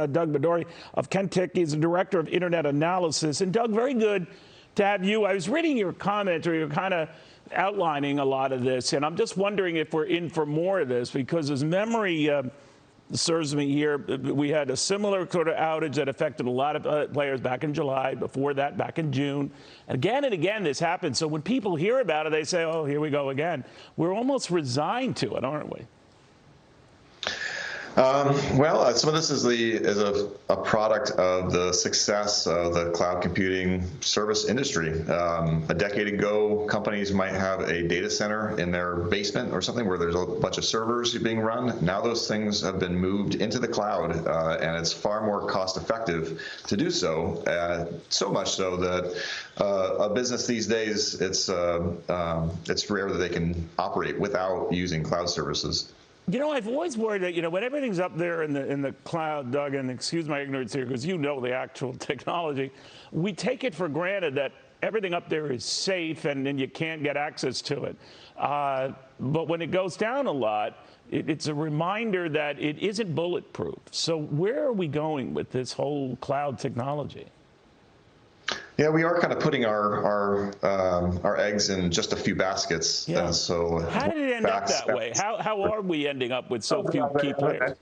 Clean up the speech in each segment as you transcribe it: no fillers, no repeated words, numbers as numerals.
Doug Madory of Kentik. He's the director of internet analysis. And Doug, very good to have you. I was reading your comments where you're kind of outlining a lot of this, and I'm just wondering if we're in for more of this, because as memory serves me here, we had a similar sort of outage that affected a lot of players back in July, before that back in June. And again this happens. So when people hear about it, they say, oh, here we go again. We're almost resigned to it, aren't we? Well, some of this is a product of the success of the cloud computing service industry. A decade ago, companies might have a data center in their basement or something where there's a bunch of servers being run. Now those things have been moved into the cloud, and it's far more cost effective to do so. So much so that a business these days, it's rare that they can operate without using cloud services. You know, I've always worried that, when everything's up there in the cloud, Doug, and excuse my ignorance here, because you know the actual technology, we take it for granted that everything up there is safe and you can't get access to it. But when it goes down a lot, it's a reminder that it isn't bulletproof. So where are we going with this whole cloud technology? Yeah, we are kind of putting our eggs in just a few baskets. Yeah. So how did it end up that way? How are we ending up with so few key players?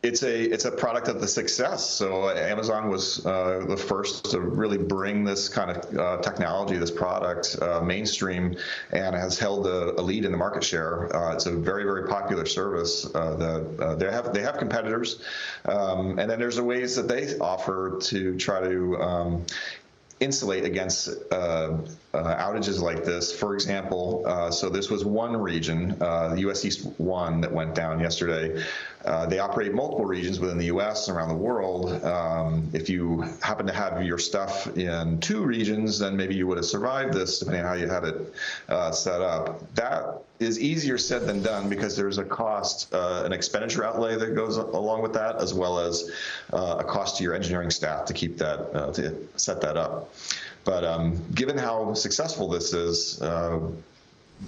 It's a product of the success. So Amazon was the first to really bring this kind of technology, this product mainstream, and has held a lead in the market share. It's a very, very popular service. They have competitors, and then there's the ways that they offer to try to insulate against outages like this. For example, so this was one region, the US East 1, that went down yesterday. They operate multiple regions within the US and around the world. If you happen to have your stuff in 2 regions, then maybe you would have survived this, depending on how you had it set up. That is easier said than done, because there's a cost, an expenditure outlay that goes along with that, as well as a cost to your engineering staff to keep that, to set that up. But given how successful this is,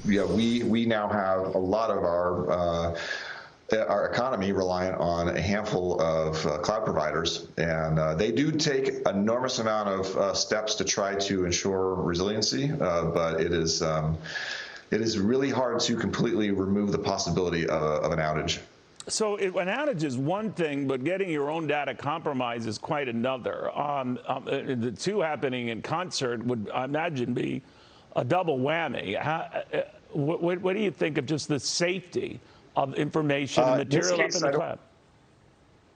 we now have a lot of our economy reliant on a handful of cloud providers, and they do take an enormous amount of steps to try to ensure resiliency, but it is really hard to completely remove the possibility of an outage. So an outage is one thing, but getting your own data compromised is quite another. The two happening in concert would, I imagine, be a double whammy. What do you think of just the safety of information and material up in the cloud?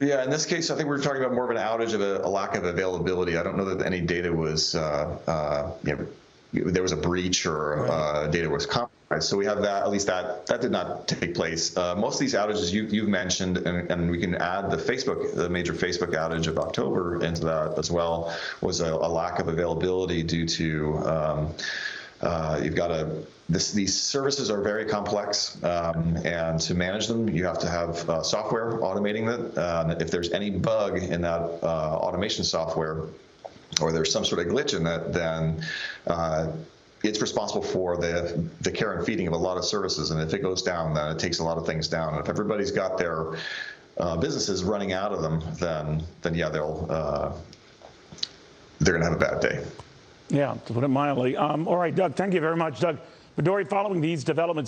Yeah, in this case, I think we're talking about more of an outage of a lack of availability. I don't know that any data was, there was a breach or data was compromised. So we have that, at least that did not take place. Most of these outages you've mentioned, and we can add the major Facebook outage of October into that as well, was a lack of availability due to you've got these services are very complex, and to manage them, you have to have software automating it. If there's any bug in that automation software, or there's some sort of glitch in it, then it's responsible for the care and feeding of a lot of services. And if it goes down, then it takes a lot of things down. And if everybody's got their businesses running out of them, then yeah, they're going to have a bad day. Yeah, to put it mildly. All right, Doug, thank you very much. Doug Madory, following these developments.